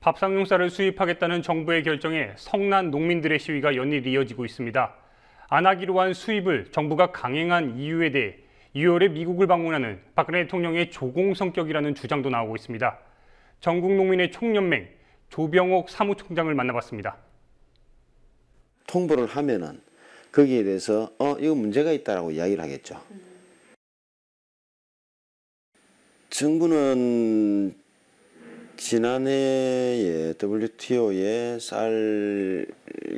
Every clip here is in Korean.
밥상용 쌀을 수입하겠다는 정부의 결정에 성난 농민들의 시위가 연일 이어지고 있습니다. 안 하기로 한 수입을 정부가 강행한 이유에 대해 2월에 미국을 방문하는 박근혜 대통령의 조공 성격이라는 주장도 나오고 있습니다. 전국농민의 총연맹 조병옥 사무총장을 만나봤습니다. 통보를 하면은 거기에 대해서 이거 문제가 있다라고 이야기를 하겠죠. 정부는 지난해에 WTO에 쌀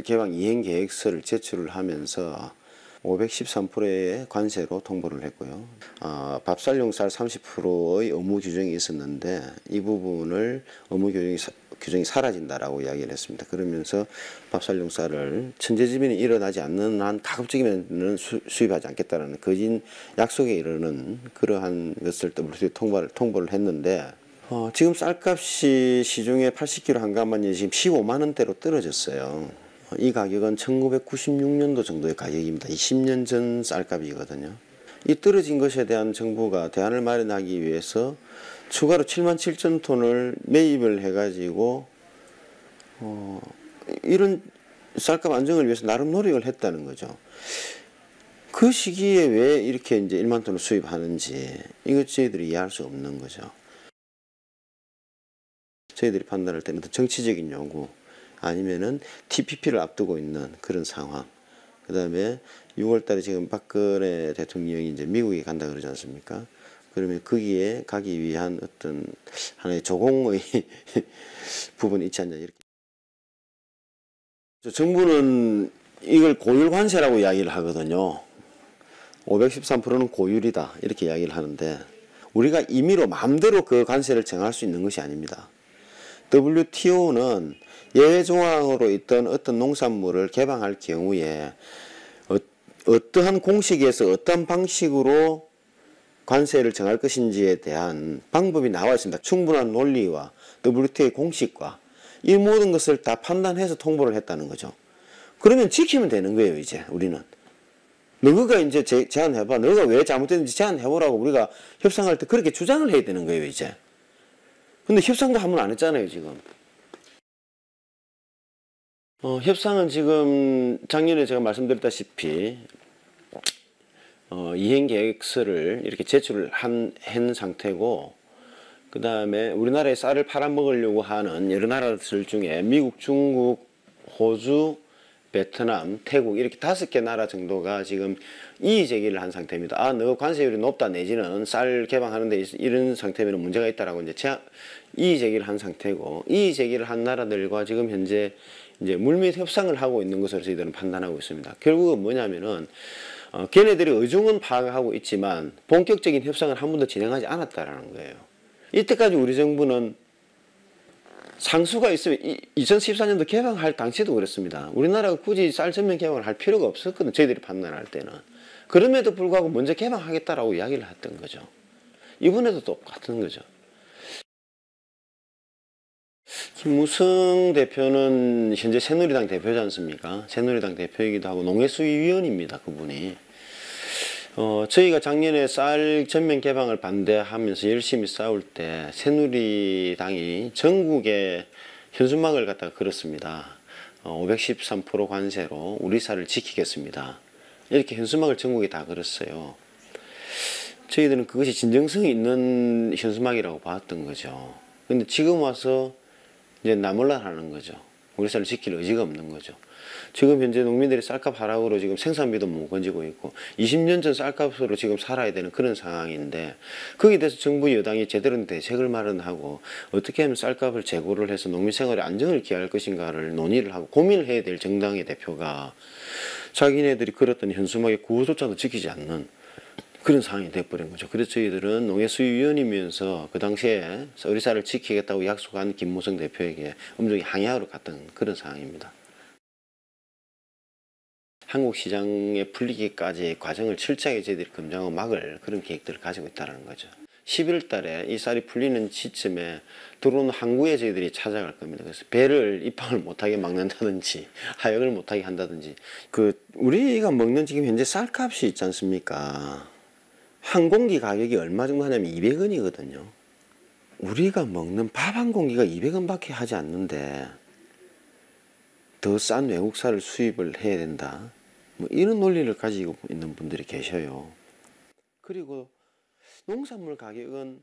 개방 이행 계획서를 제출을 하면서 513%의 관세로 통보를 했고요. 밥쌀용 쌀 30%의 의무 규정이 있었는데 이 부분을 의무 규정이 사라진다라고 이야기를 했습니다. 그러면서 밥쌀용 쌀을 천재지변이 일어나지 않는 한 가급적이면 수입하지 않겠다는 거진 약속에 이르는 그러한 것을 WTO 통보를 했는데 지금 쌀값이 시중에 80kg 한 가마니에 지금 15만 원대로 떨어졌어요. 이 가격은 1996년도 정도의 가격입니다. 20년 전 쌀값이거든요. 이 떨어진 것에 대한 정부가 대안을 마련하기 위해서 추가로 7만 7천 톤을 매입을 해가지고 이런 쌀값 안정을 위해서 나름 노력을 했다는 거죠. 그 시기에 왜 이렇게 이제 1만 톤을 수입하는지 이것 저희들이 이해할 수 없는 거죠. 저희들이 판단할 때는 정치적인 요구 아니면은 TPP를 앞두고 있는 그런 상황. 그 다음에 6월달에 지금 박근혜 대통령이 이제 미국에 간다 그러지 않습니까? 그러면 거기에 가기 위한 어떤 하나의 조공의 부분이 있지 않냐 이렇게. 정부는 이걸 고율 관세라고 이야기를 하거든요. 513%는 고율이다 이렇게 이야기를 하는데 우리가 임의로 마음대로 그 관세를 정할 수 있는 것이 아닙니다. WTO는 예외 조항으로 있던 어떤 농산물을 개방할 경우에 어떠한 공식에서 어떤 방식으로 관세를 정할 것인지에 대한 방법이 나와 있습니다. 충분한 논리와 WTO의 공식과 이 모든 것을 다 판단해서 통보를 했다는 거죠. 그러면 지키면 되는 거예요, 이제 우리는. 너가 이제 제안해봐. 너가 왜 잘못됐는지 제안해보라고 우리가 협상할 때 그렇게 주장을 해야 되는 거예요, 이제. 근데 협상도 한 번 안 했잖아요, 지금. 협상은 지금 작년에 제가 말씀드렸다시피 이행 계획서를 이렇게 제출을 한 상태고 그 다음에 우리나라에 쌀을 팔아먹으려고 하는 여러 나라들 중에 미국, 중국, 호주, 베트남, 태국 이렇게 5개 나라 정도가 지금 이의 제기를 한 상태입니다. 너 관세율이 높다 내지는 쌀 개방하는데 이런 상태면 문제가 있다라고 이제 이의 제기를 한 상태고 이의 제기를 한 나라들과 지금 현재 이제 물밑 협상을 하고 있는 것으로 저희들은 판단하고 있습니다. 결국은 뭐냐면은 걔네들이 의중은 파악하고 있지만 본격적인 협상을 한 번도 진행하지 않았다라는 거예요. 이때까지 우리 정부는 상수가 있으면 2014년도 개방할 당시에도 그랬습니다. 우리나라가 굳이 쌀 전면 개방을 할 필요가 없었거든. 저희들이 판단할 때는. 그럼에도 불구하고 먼저 개방하겠다라고 이야기를 했던 거죠. 이번에도 똑같은 거죠. 김무성 대표는 현재 새누리당 대표지 않습니까? 새누리당 대표이기도 하고 농해수위원입니다. 그분이. 저희가 작년에 쌀 전면 개방을 반대하면서 열심히 싸울 때 새누리당이 전국에 현수막을 갖다가 걸었습니다. 513% 관세로 우리 쌀을 지키겠습니다. 이렇게 현수막을 전국에 다 걸었어요. 저희들은 그것이 진정성이 있는 현수막이라고 봤던 거죠. 근데 지금 와서 이제 나몰라 하는 거죠. 우리 쌀을 지킬 의지가 없는 거죠. 지금 현재 농민들이 쌀값 하락으로 지금 생산비도 못 건지고 있고 20년 전 쌀값으로 지금 살아야 되는 그런 상황인데 거기에 대해서 정부 여당이 제대로 된 대책을 마련하고 어떻게 하면 쌀값을 재고를 해서 농민 생활에 안정을 기할 것인가를 논의를 하고 고민을 해야 될 정당의 대표가 자기네들이 걸었던 현수막의 구호조차도 지키지 않는 그런 상황이 돼버린 거죠. 그래서 저희들은 농해수위원이면서 그 당시에 우리 쌀을 지키겠다고 약속한 김무성 대표에게 엄중히 항의하러 갔던 그런 상황입니다. 한국 시장에 풀리기까지 과정을 철저하게 저희들이 검증하고 막을 그런 계획들을 가지고 있다는 거죠. 11월 달에 이 쌀이 풀리는 시점에 들어오는 항구에 저희들이 찾아갈 겁니다. 그래서 배를 입항을 못하게 막는다든지 하역을 못하게 한다든지 우리가 먹는 지금 현재 쌀값이 있지 않습니까? 한 공기 가격이 얼마 정도 하냐면 200원이거든요. 우리가 먹는 밥 한 공기가 200원밖에 하지 않는데 더 싼 외국산을 수입을 해야 된다. 뭐 이런 논리를 가지고 있는 분들이 계셔요. 그리고 농산물 가격은